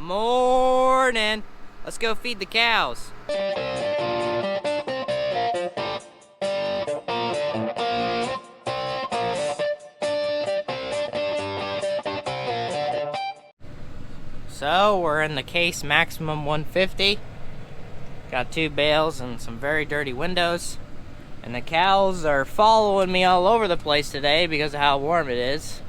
Morning. Let's go feed the cows. So we're in the Case Maximum 150. Got 2 bales and some very dirty windows. And the cows are following me all over the place today because of how warm it is.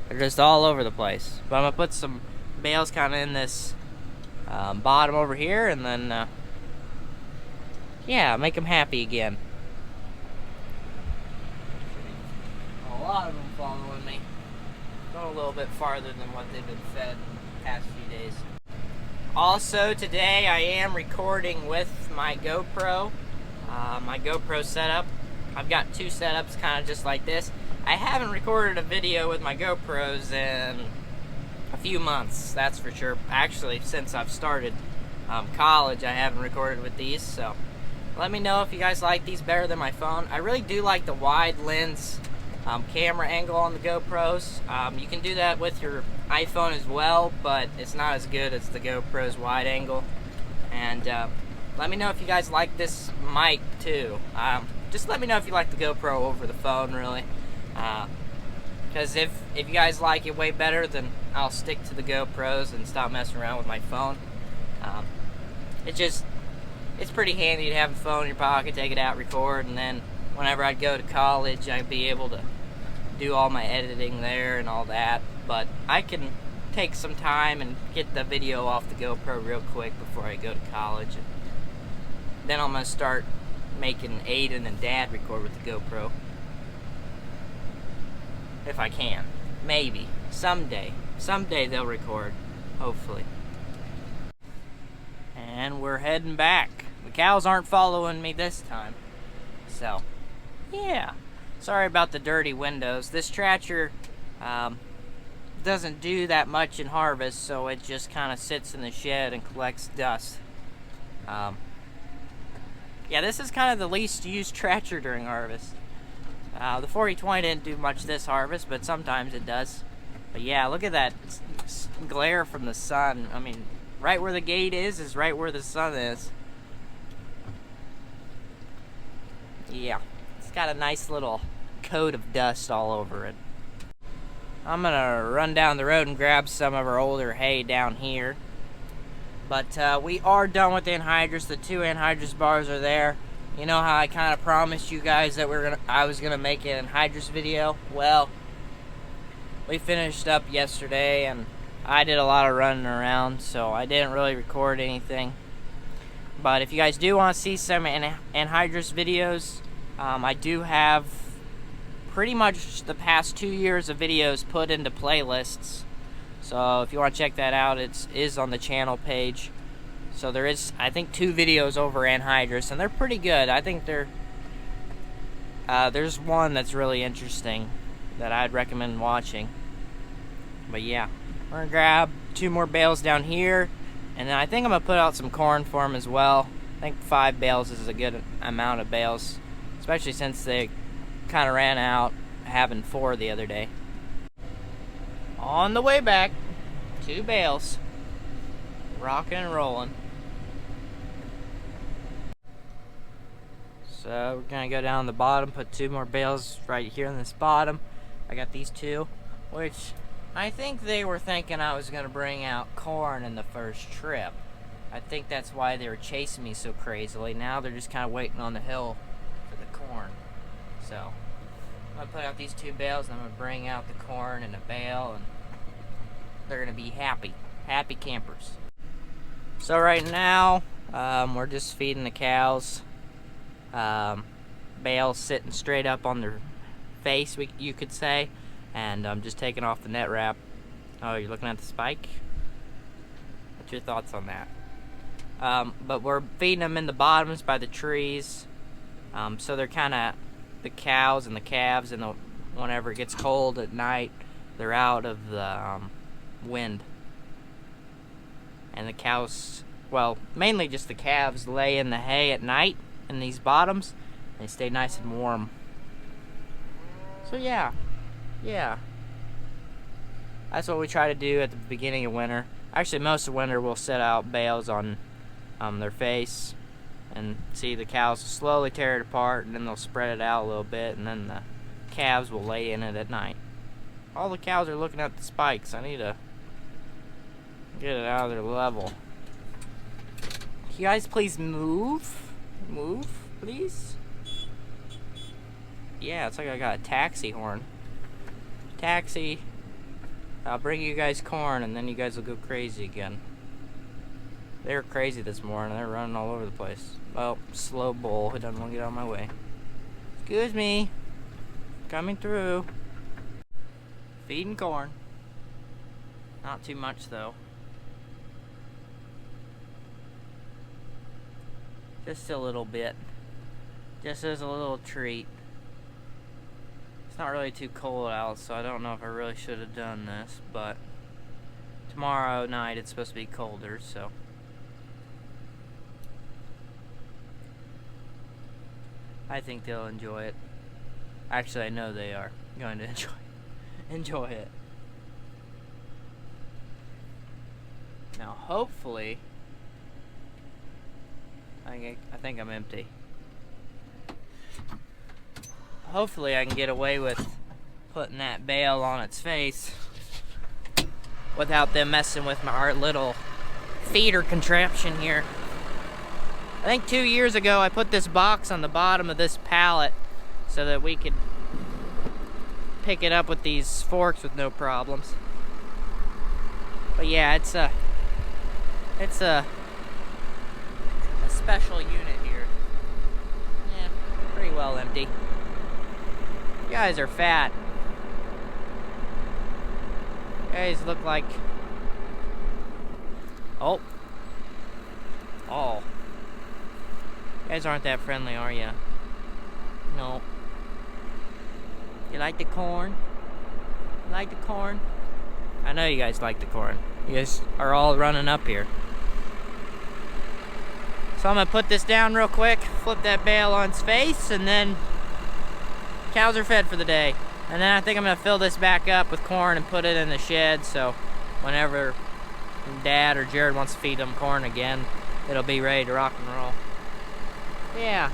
They're just all over the place. But I'm gonna put some bales kind of in this bottom over here, and then yeah, make them happy again. A lot of them following me. Going a little bit farther than what they've been fed in the past few days. Also today I am recording with my GoPro. My GoPro setup. I've got 2 setups kind of just like this. I haven't recorded a video with my GoPros in a few months, that's for sure. Actually, since I've started college, I haven't recorded with these, so let me know if you guys like these better than my phone. I really do like the wide lens camera angle on the GoPros. You can do that with your iPhone as well, but it's not as good as the GoPro's wide angle. And let me know if you guys like this mic too. Just let me know if you like the GoPro over the phone, really. Because if you guys like it way better, then I'll stick to the GoPros and stop messing around with my phone. It's pretty handy to have a phone in your pocket, take it out, record, and then whenever I'd go to college, I'd be able to do all my editing there and all that. But I can take some time and get the video off the GoPro real quick before I go to college. And then I'm going to start making Aden and Dad record with the GoPro. If I can. Maybe. Someday. Someday they'll record. Hopefully. And we're heading back. The cows aren't following me this time. So, yeah. Sorry about the dirty windows. This tractor doesn't do that much in harvest, so it just kind of sits in the shed and collects dust. Yeah, this is kind of the least used tractor during harvest. The 4020 didn't do much this harvest, but sometimes it does. But yeah, look at that glare from the sun. I mean, right where the gate is right where the sun is. Yeah, it's got a nice little coat of dust all over it. I'm gonna run down the road and grab some of our older hay down here. But we are done with the anhydrous. The 2 anhydrous bars are there. You know how I kind of promised you guys that I was gonna make an anhydrous video? Well, we finished up yesterday, and I did a lot of running around, so I didn't really record anything. But if you guys do want to see some anhydrous videos, I do have pretty much the past 2 years of videos put into playlists. So if you want to check that out, it is on the channel page. So there is, I think, 2 videos over anhydrous, and they're pretty good. I think there's one that's really interesting that I'd recommend watching. But yeah, we're gonna grab 2 more bales down here, and then I think I'm gonna put out some corn for them as well. I think 5 bales is a good amount of bales, especially since they kind of ran out having 4 the other day. On the way back, 2 bales, rocking and rolling. So we're gonna go down the bottom, put 2 more bales right here in this bottom. I got these 2, which I think they were thinking I was gonna bring out corn in the first trip. I think that's why they were chasing me so crazily. Now they're just kind of waiting on the hill for the corn. So I'm gonna put out these 2 bales, and I'm gonna bring out the corn in a bale, and they're gonna be happy campers. So right now, we're just feeding the cows. Bales sitting straight up on their face, you could say, and I'm just taking off the net wrap. Oh, you're looking at the spike? What's your thoughts on that? But we're feeding them in the bottoms by the trees, so they're kind of, the cows and the calves, and whenever it gets cold at night, they're out of the wind. And the cows, well, mainly just the calves, lay in the hay at night in these bottoms. They stay nice and warm. So yeah. That's what we try to do at the beginning of winter. Actually, most of winter we'll set out bales on their face, and see the cows will slowly tear it apart, and then they'll spread it out a little bit, and then the calves will lay in it at night. All the cows are looking at the spikes. I need to get it out of their level. Can you guys please move? Move, please? Yeah, it's like I got a taxi horn. Taxi. I'll bring you guys corn, and then you guys will go crazy again. They were crazy this morning. They're running all over the place. Well, slow bull. He doesn't want to get out of my way. Excuse me. Coming through. Feeding corn. Not too much, though. Just a little bit. Just as a little treat. It's not really too cold out, so I don't know if I really should have done this, but tomorrow night it's supposed to be colder, so I think they'll enjoy it. Actually, I know they are going to enjoy it. Now, hopefully, I think I'm empty. Hopefully I can get away with putting that bale on its face without them messing with our little feeder contraption here. I think 2 years ago I put this box on the bottom of this pallet so that we could pick it up with these forks with no problems. But yeah, it's a special unit here. Yeah, pretty well empty. You guys are fat. You guys look like... Oh. You guys aren't that friendly, are you? No. You like the corn? You like the corn? I know you guys like the corn. You guys are all running up here. So I'm gonna put this down real quick, flip that bale on its face, and then cows are fed for the day. And then I think I'm gonna fill this back up with corn and put it in the shed, so whenever Dad or Jared wants to feed them corn again, it'll be ready to rock and roll. Yeah.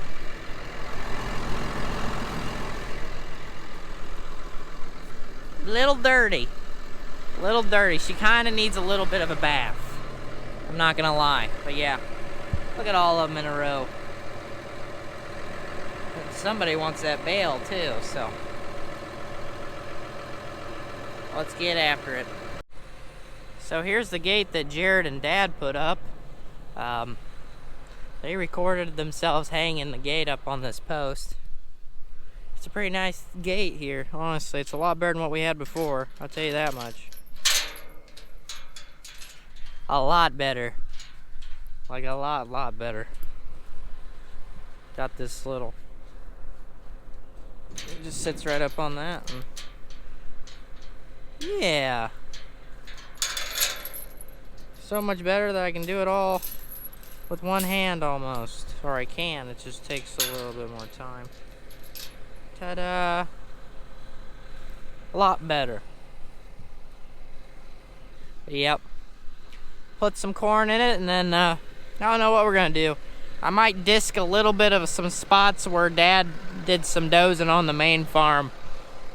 Little dirty. Little dirty. She kind of needs a little bit of a bath. I'm not gonna lie, but yeah. Look at all of them in a row. Somebody wants that bale too, so let's get after it. So here's the gate that Jared and Dad put up. They recorded themselves hanging the gate up on this post. It's a pretty nice gate here, honestly. It's a lot better than what we had before, I'll tell you that much. A lot better. Like a lot better. Got this little... It just sits right up on that. And yeah. So much better that I can do it all with one hand almost. Or I can, it just takes a little bit more time. Ta-da! A lot better. Yep. Put some corn in it, and then I don't know what we're gonna do. I might disc a little bit of some spots where Dad did some dozing on the main farm.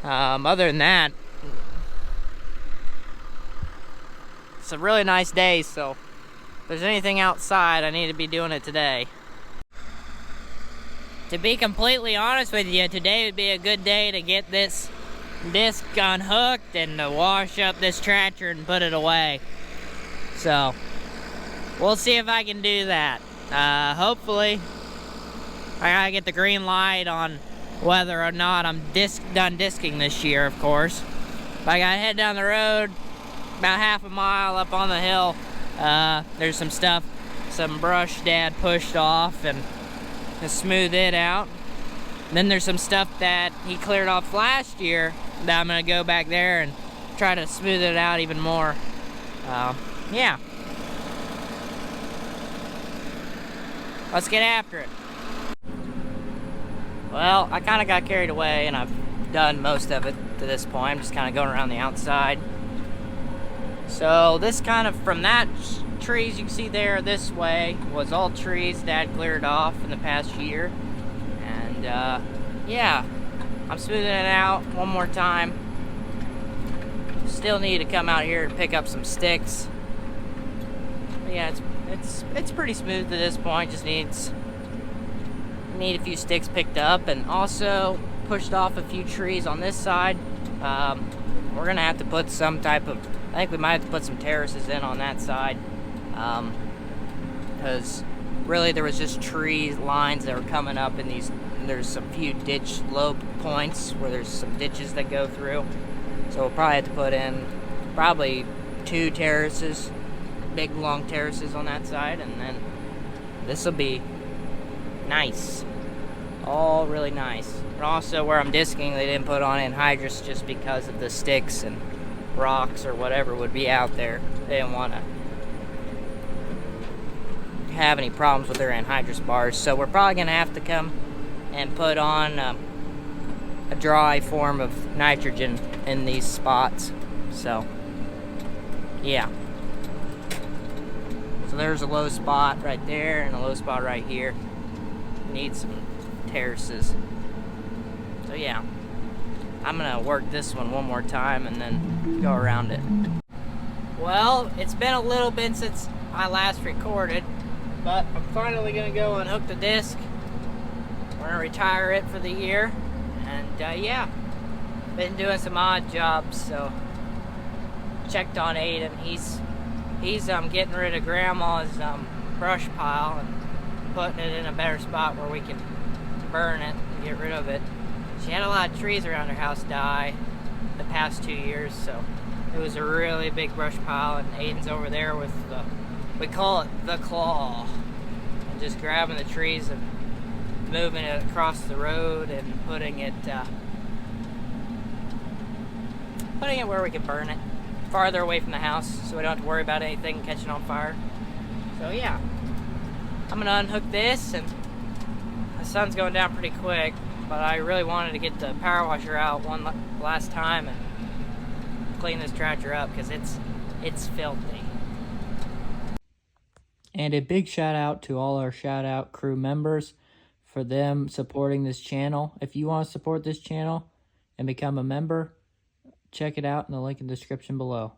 Other than that, it's a really nice day, so if there's anything outside, I need to be doing it today. To be completely honest with you, today would be a good day to get this disc unhooked and to wash up this tractor and put it away. So, we'll see if I can do that. Hopefully, I gotta get the green light on whether or not I'm done disking this year, of course. But I gotta head down the road, about half a mile up on the hill. There's some stuff, some brush Dad pushed off and to smooth it out. And then there's some stuff that he cleared off last year that I'm gonna go back there and try to smooth it out even more. Yeah. Let's get after it. Well, I kind of got carried away and I've done most of it to this point. I'm just kind of going around the outside. So this kind of, from that trees you can see there this way, was all trees Dad cleared off in the past year. And yeah, I'm smoothing it out one more time. Still need to come out here and pick up some sticks. But yeah, it's pretty smooth to this point. Just need a few sticks picked up, and also pushed off a few trees on this side. We're gonna have to put some type of, I think we might have to put some terraces in on that side, because really there was just tree lines that were coming up in these. There's a few ditch low points where there's some ditches that go through, so we'll probably have to put in probably 2 terraces, big long terraces on that side, and then this will be nice, all really nice. And also where I'm disking, they didn't put on anhydrous just because of the sticks and rocks or whatever would be out there. They didn't want to have any problems with their anhydrous bars, so we're probably gonna have to come and put on a dry form of nitrogen in these spots. So yeah, so there's a low spot right there and a low spot right here. Need some terraces. So yeah, I'm gonna work this one more time and then go around it. Well, it's been a little bit since I last recorded, but I'm finally gonna go and hook the disc. We're gonna retire it for the year, and yeah, been doing some odd jobs. So checked on Aden. He's getting rid of Grandma's brush pile and putting it in a better spot where we can burn it and get rid of it. She had a lot of trees around her house die the past 2 years, so it was a really big brush pile, and Aden's over there with the, we call it the claw, and just grabbing the trees and moving it across the road and putting it where we can burn it, farther away from the house, so we don't have to worry about anything catching on fire. So yeah, I'm gonna unhook this, and the sun's going down pretty quick, but I really wanted to get the power washer out one last time and clean this tractor up because it's filthy. And a big shout out to all our shout out crew members for them supporting this channel. If you want to support this channel and become a member, check it out in the link in the description below.